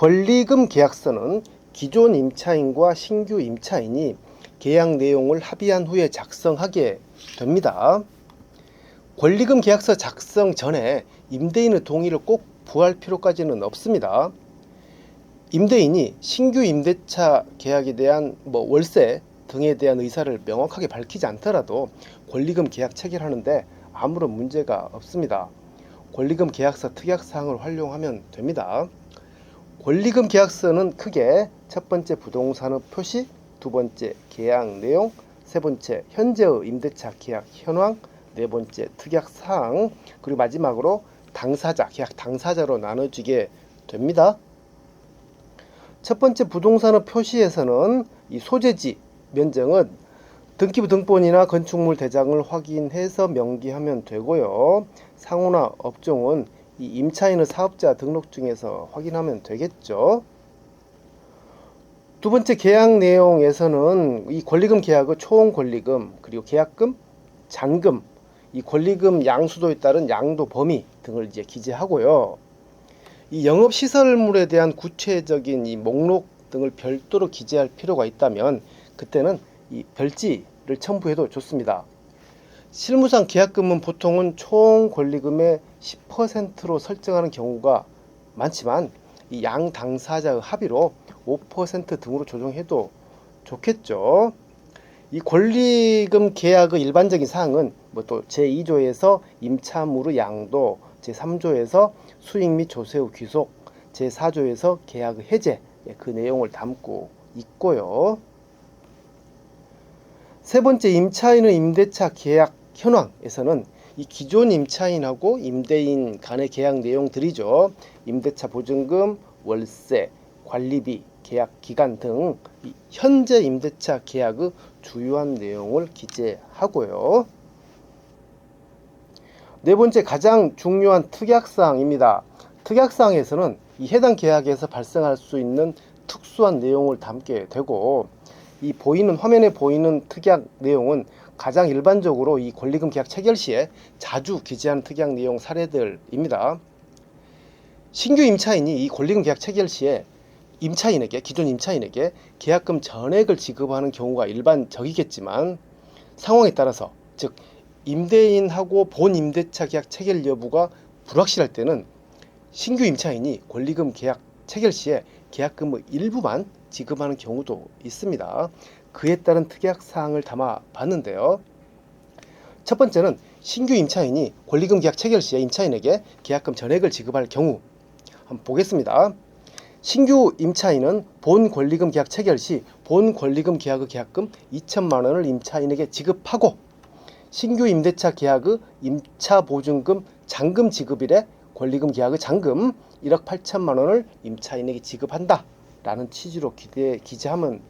권리금 계약서는 기존 임차인과 신규 임차인이 계약 내용을 합의한 후에 작성하게 됩니다. 권리금 계약서 작성 전에 임대인의 동의를 꼭 구할 필요까지는 없습니다. 임대인이 신규 임대차 계약에 대한 월세 등에 대한 의사를 명확하게 밝히지 않더라도 권리금 계약 체결하는데 아무런 문제가 없습니다. 권리금 계약서 특약사항을 활용하면 됩니다. 권리금 계약서는 크게 첫 번째 부동산의 표시, 두 번째 계약 내용, 세 번째 현재의 임대차 계약 현황, 네 번째 특약사항, 그리고 마지막으로 당사자, 계약 당사자로 나눠지게 됩니다. 첫 번째 부동산의 표시에서는 이 소재지, 면적은 등기부 등본이나 건축물 대장을 확인해서 명기하면 되고요. 상호나 업종은 이 임차인의 사업자 등록증에서 확인하면 되겠죠. 두 번째 계약 내용에서는 이 권리금 계약의 총 권리금, 그리고 계약금, 잔금, 이 권리금 양수도에 따른 양도 범위 등을 이제 기재하고요. 이 영업시설물에 대한 구체적인 이 목록 등을 별도로 기재할 필요가 있다면 그때는 이 별지를 첨부해도 좋습니다. 실무상 계약금은 보통은 총 권리금의 10%로 설정하는 경우가 많지만 이 양 당사자의 합의로 5% 등으로 조정해도 좋겠죠. 이 권리금 계약의 일반적인 사항은 또 제2조에서 임차물의 양도, 제3조에서 수익 및 조세 후 귀속, 제4조에서 계약의 해제, 그 내용을 담고 있고요. 세 번째 임차인의 임대차 계약 현황에서는 이 기존 임차인하고 임대인 간의 계약 내용들이죠. 임대차 보증금, 월세, 관리비, 계약 기간 등 현재 임대차 계약의 주요한 내용을 기재하고요. 네 번째 가장 중요한 특약사항입니다. 특약사항에서는 이 해당 계약에서 발생할 수 있는 특수한 내용을 담게 되고, 이 화면에 보이는 특약 내용은 가장 일반적으로 이 권리금 계약 체결 시에 자주 기재하는 특약 내용 사례들입니다. 신규 임차인이 이 권리금 계약 체결 시에 기존 임차인에게 계약금 전액을 지급하는 경우가 일반적이겠지만, 상황에 따라서 즉 임대인하고 본 임대차 계약 체결 여부가 불확실할 때는 신규 임차인이 권리금 계약 체결 시에 계약금의 일부만 지급하는 경우도 있습니다. 그에 따른 특약사항을 담아 봤는데요. 첫 번째는 신규 임차인이 권리금 계약 체결 시에 임차인에게 계약금 전액을 지급할 경우, 한번 보겠습니다. 신규 임차인은 본 권리금 계약 체결 시 본 권리금 계약의 계약금 2천만 원을 임차인에게 지급하고, 신규 임대차 계약의 임차 보증금 잔금 지급일에 권리금 계약의 잔금 1억 8천만 원을 임차인에게 지급한다 라는 취지로 기재하면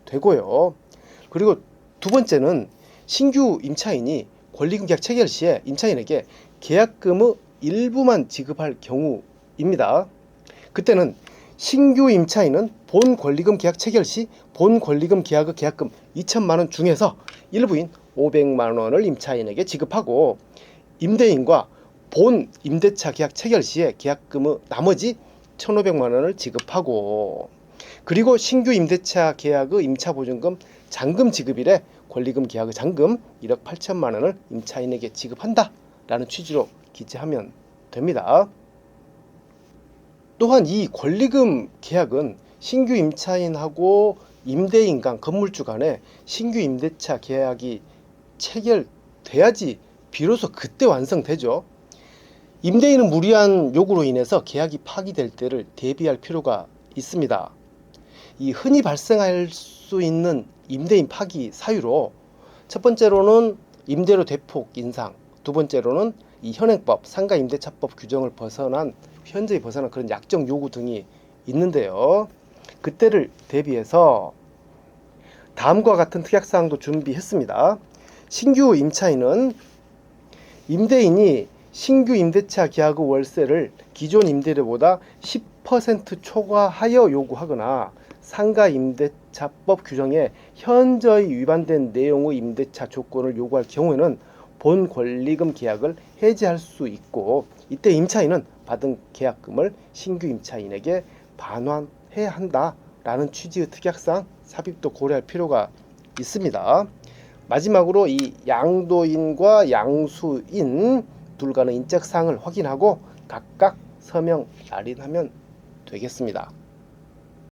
되고요. 그리고 두 번째는 신규 임차인이 권리금 계약 체결 시에 임차인에게 계약금의 일부만 지급할 경우입니다. 그때는 신규 임차인은 본 권리금 계약 체결 시 본 권리금 계약의 계약금 2천만 원 중에서 일부인 500만 원을 임차인에게 지급하고, 임대인과 본 임대차 계약 체결 시에 계약금의 나머지 1,500만 원을 지급하고, 그리고 신규 임대차 계약의 임차 보증금 잔금 지급일에 권리금 계약의 잔금 1억 8천만 원을 임차인에게 지급한다 라는 취지로 기재하면 됩니다. 또한 이 권리금 계약은 신규 임차인하고 임대인 간, 건물주 간에 신규 임대차 계약이 체결돼야지 비로소 그때 완성되죠. 임대인은 무리한 요구로 인해서 계약이 파기될 때를 대비할 필요가 있습니다. 이 흔히 발생할 수 있는 임대인 파기 사유로, 첫 번째로는 임대료 대폭 인상, 두 번째로는 이 현행법, 상가임대차법 규정을 현저히 벗어난 그런 약정 요구 등이 있는데요. 그때를 대비해서 다음과 같은 특약사항도 준비했습니다. 신규 임차인은 임대인이 신규 임대차 계약의 월세를 기존 임대료보다 10% 초과하여 요구하거나 상가임대차법 규정에 현저히 위반된 내용의 임대차 조건을 요구할 경우에는 본 권리금 계약을 해지할 수 있고, 이때 임차인은 받은 계약금을 신규 임차인에게 반환해야 한다라는 취지의 특약사항 삽입도 고려할 필요가 있습니다. 마지막으로 이 양도인과 양수인 둘 간의 인적사항을 확인하고 각각 서명 날인하면 되겠습니다.